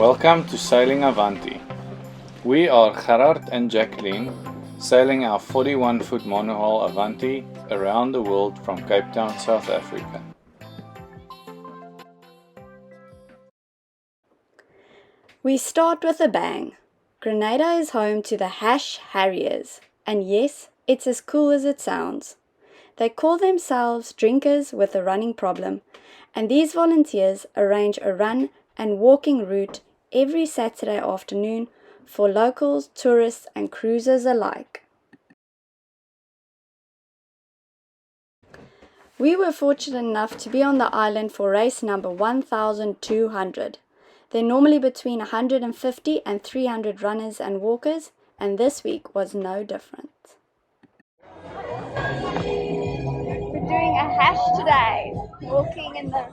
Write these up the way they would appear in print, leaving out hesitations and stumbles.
Welcome to Sailing Avanti. We are Gerard and Jacqueline, sailing our 41-foot monohull Avanti around the world from Cape Town, South Africa. We start with a bang. Grenada is home to the Hash Harriers, and yes, it's as cool as it sounds. They call themselves drinkers with a running problem, and these volunteers arrange a run and walking route every Saturday afternoon for locals, tourists and cruisers alike. We were fortunate enough to be on the island for race number 1200. There are normally between 150 and 300 runners and walkers, and this week was no different. We're doing a hash today, walking in the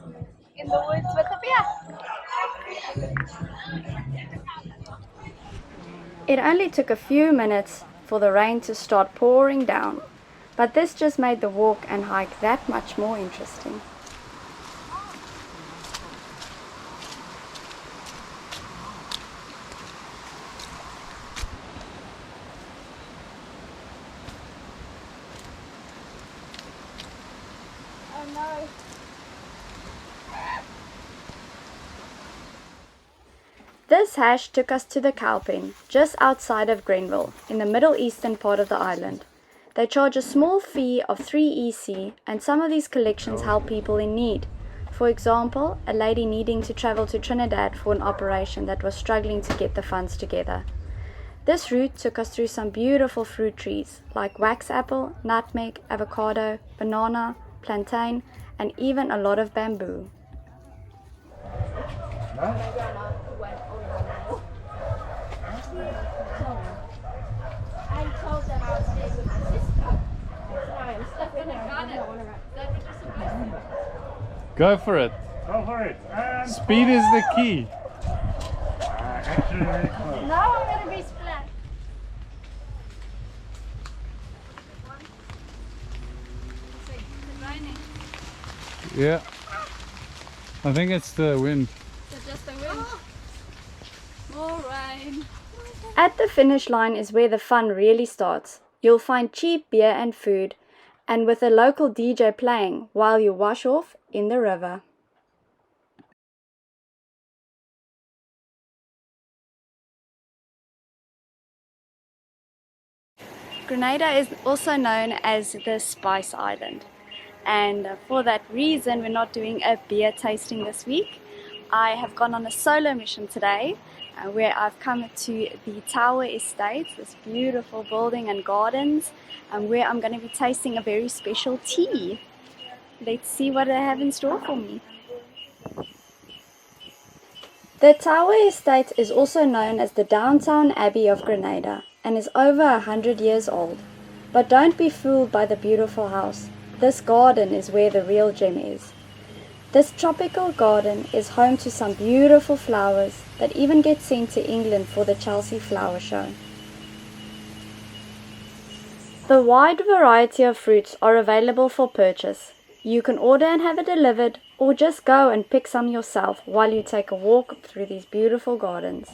woods with a beer. It only took a few minutes for the rain to start pouring down, but this just made the walk and hike that much more interesting. Oh no. This hash took us to the cow pen, just outside of Grenville, in the middle eastern part of the island. They charge a small fee of 3 EC, and some of these collections help people in need. For example, a lady needing to travel to Trinidad for an operation that was struggling to get the funds together. This route took us through some beautiful fruit trees, like wax apple, nutmeg, avocado, banana, plantain, and even a lot of bamboo. Go for it. Go for it. And Speed is the key. actually very close. Now I'm going to be splat. It's raining. Yeah. I think it's the wind. It's just the wind. More rain. At the finish line is where the fun really starts. You'll find cheap beer and food, and with a local DJ playing while you wash off in the river. Grenada is also known as the Spice Island, and for that reason we're not doing a beer tasting this week. I have gone on a solo mission today where I've come to the Tower Estate, this beautiful building and gardens, where I'm going to be tasting a very special tea. Let's see what they have in store for me. The Tower Estate is also known as the Downtown Abbey of Grenada and is over 100 years old. But don't be fooled by the beautiful house. This garden is where the real gem is. This tropical garden is home to some beautiful flowers that even get sent to England for the Chelsea Flower Show. The wide variety of fruits are available for purchase. You can order and have it delivered, or just go and pick some yourself while you take a walk through these beautiful gardens.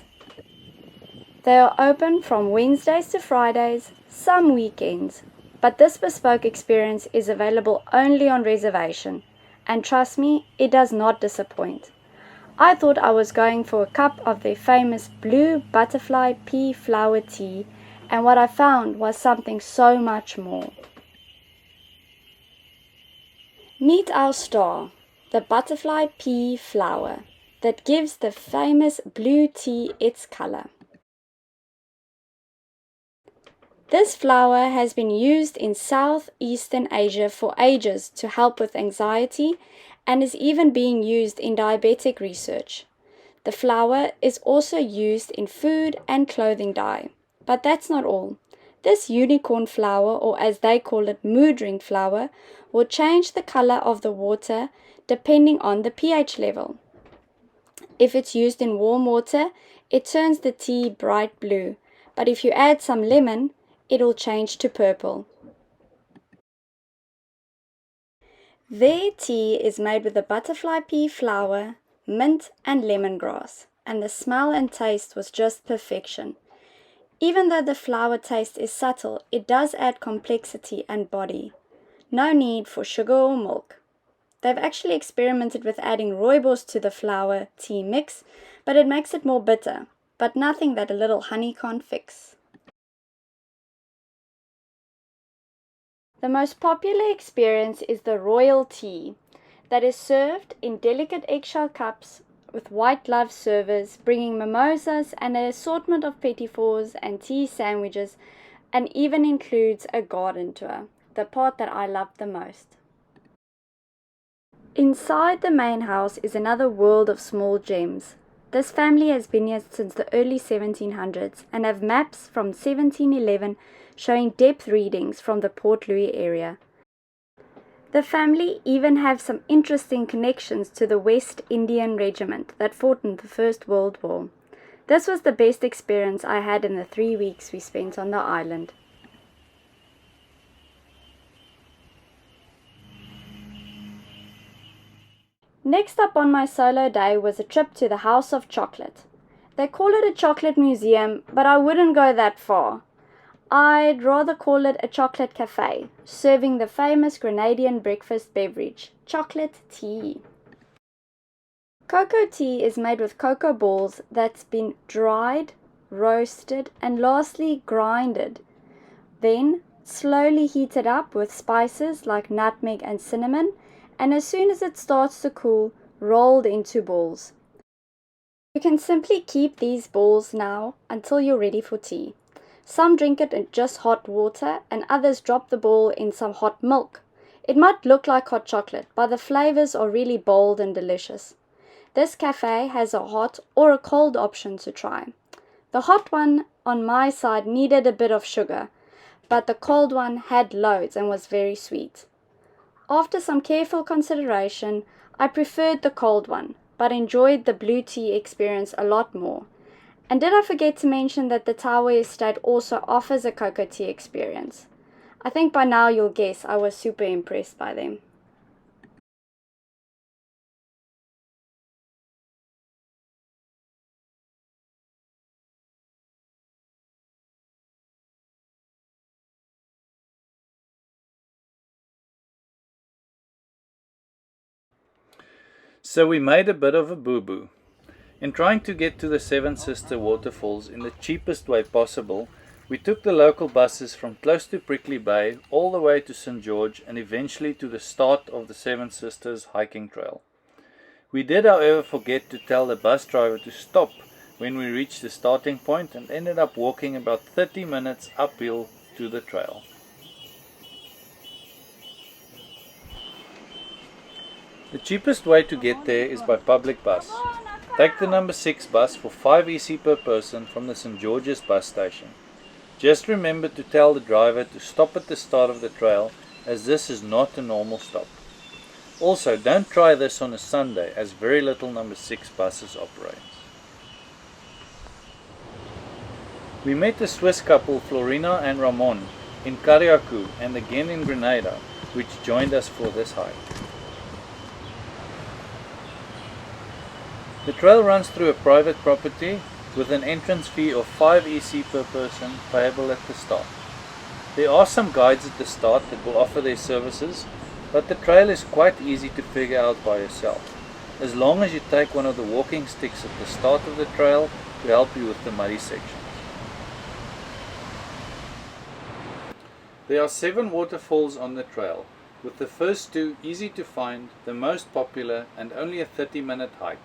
They are open from Wednesdays to Fridays, some weekends, but this bespoke experience is available only on reservation. And trust me, it does not disappoint. I thought I was going for a cup of their famous blue butterfly pea flower tea, and what I found was something so much more. Meet our star, the butterfly pea flower, that gives the famous blue tea its color. This flower has been used in Southeastern Asia for ages to help with anxiety and is even being used in diabetic research. The flower is also used in food and clothing dye. But that's not all. This unicorn flower, or as they call it, mood ring flower, will change the color of the water depending on the pH level. If it's used in warm water, it turns the tea bright blue, but if you add some lemon, it'll change to purple. Their tea is made with the butterfly pea flower, mint and lemongrass. and the smell and taste was just perfection. Even though the flower taste is subtle, it does add complexity and body. No need for sugar or milk. They've actually experimented with adding rooibos to the flower tea mix, but it makes it more bitter, but nothing that a little honey can't fix. The most popular experience is the royal tea that is served in delicate eggshell cups with white-gloved servers bringing mimosas and an assortment of petit fours and tea sandwiches, and even includes a garden tour, the part that I love the most. Inside the main house is another world of small gems. This family has been here since the early 1700s and have maps from 1711 showing depth readings from the Port Louis area. The family even have some interesting connections to the West Indian Regiment that fought in the First World War. This was the best experience I had in the 3 weeks we spent on the island. Next up on my solo day was a trip to the House of Chocolate. They call it a chocolate museum, but I wouldn't go that far. I'd rather call it a chocolate cafe, serving the famous Grenadian breakfast beverage, chocolate tea. Cocoa tea is made with cocoa balls that's been dried, roasted, and lastly grinded. Then slowly heated up with spices like nutmeg and cinnamon, and as soon as it starts to cool, rolled into balls. You can simply keep these balls now until you're ready for tea. Some drink it in just hot water and others drop the ball in some hot milk. It might look like hot chocolate, but the flavors are really bold and delicious. This cafe has a hot or a cold option to try. The hot one on my side needed a bit of sugar, but the cold one had loads and was very sweet. After some careful consideration, I preferred the cold one, but enjoyed the blue tea experience a lot more. And did I forget to mention that the Tower Estate also offers a cocoa tea experience? I think by now you'll guess I was super impressed by them. So we made a bit of a boo-boo. In trying to get to the Seven Sister waterfalls in the cheapest way possible, we took the local buses from close to Prickly Bay all the way to St. George and eventually to the start of the Seven Sisters hiking trail. We did, however, forget to tell the bus driver to stop when we reached the starting point and ended up walking about 30 minutes uphill to the trail. The cheapest way to get there is by public bus. Take the number 6 bus for 5 EC per person from the St. George's bus station. Just remember to tell the driver to stop at the start of the trail, as this is not a normal stop. Also, don't try this on a Sunday, as very little number 6 buses operate. We met the Swiss couple Florina and Ramon in Carriacou and again in Grenada, which joined us for this hike. The trail runs through a private property with an entrance fee of 5 EC per person payable at the start. There are some guides at the start that will offer their services, but the trail is quite easy to figure out by yourself, as long as you take one of the walking sticks at the start of the trail to help you with the muddy sections. There are 7 waterfalls on the trail, with the first 2 easy to find, the most popular, and only a 30-minute hike.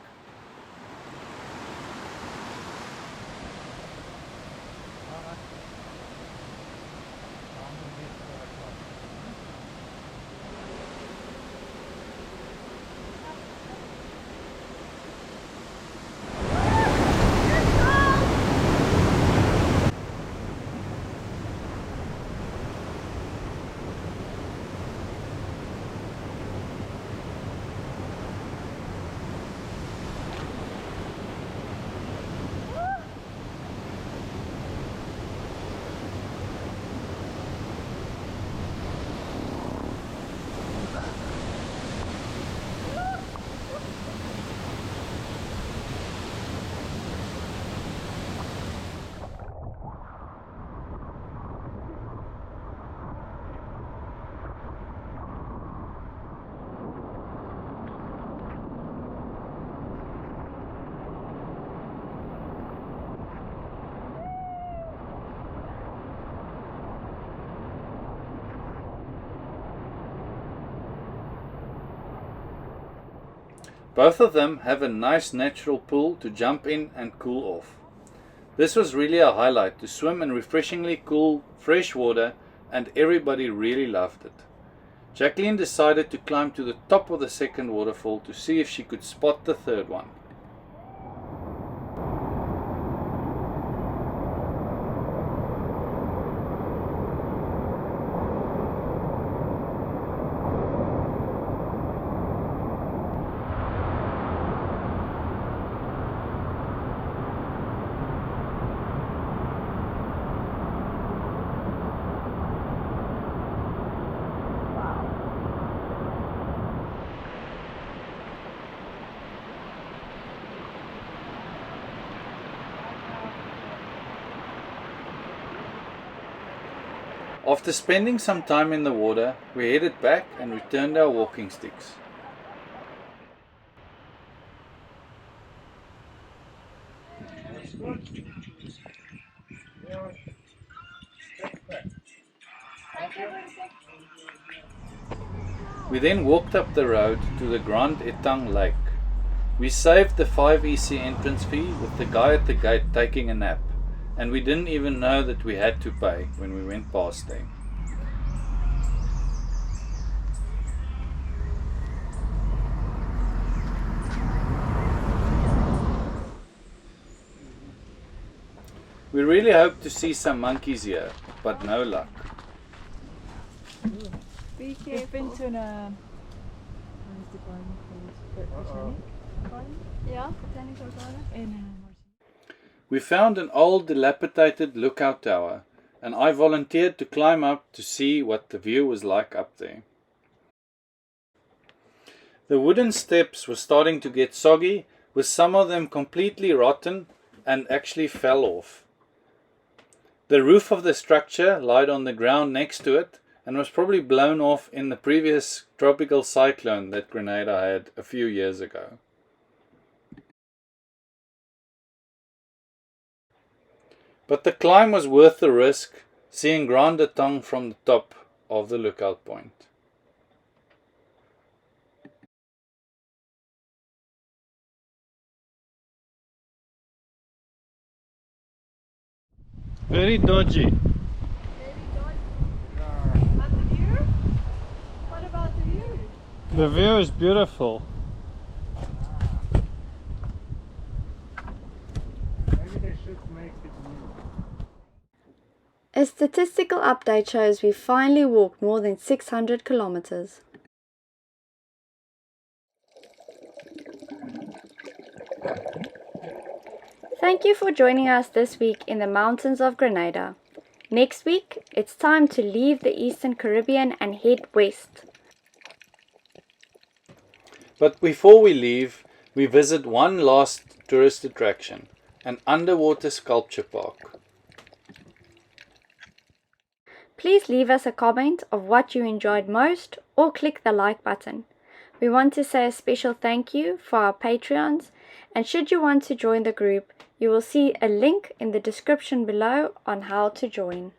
Both of them have a nice natural pool to jump in and cool off. This was really a highlight, to swim in refreshingly cool fresh water, and everybody really loved it. Jacqueline decided to climb to the top of the second waterfall to see if she could spot the third one. After spending some time in the water, we headed back and returned our walking sticks. We then walked up the road to the Grand Etang Lake. We saved the 5 EC entrance fee with the guy at the gate taking a nap, and we didn't even know that we had to pay when we went past there. We really hoped to see some monkeys here, but no luck. Be We've been careful. to a what is the garden called? Yeah, botanical garden. In We found an old dilapidated lookout tower, and I volunteered to climb up to see what the view was like up there. The wooden steps were starting to get soggy, with some of them completely rotten and actually fell off. The roof of the structure lied on the ground next to it and was probably blown off in the previous tropical cyclone that Grenada had a few years ago. But the climb was worth the risk, seeing Grand Etang from the top of the lookout point. Very dodgy. And the view? What about the view? The view is beautiful. Maybe they should make it new. A statistical update shows we finally walked more than 600 kilometers. Thank you for joining us this week in the mountains of Grenada. Next week, it's time to leave the Eastern Caribbean and head west. But before we leave, we visit one last tourist attraction, an underwater sculpture park. Please leave us a comment of what you enjoyed most or click the like button. We want to say a special thank you for our Patreons, and should you want to join the group, you will see a link in the description below on how to join.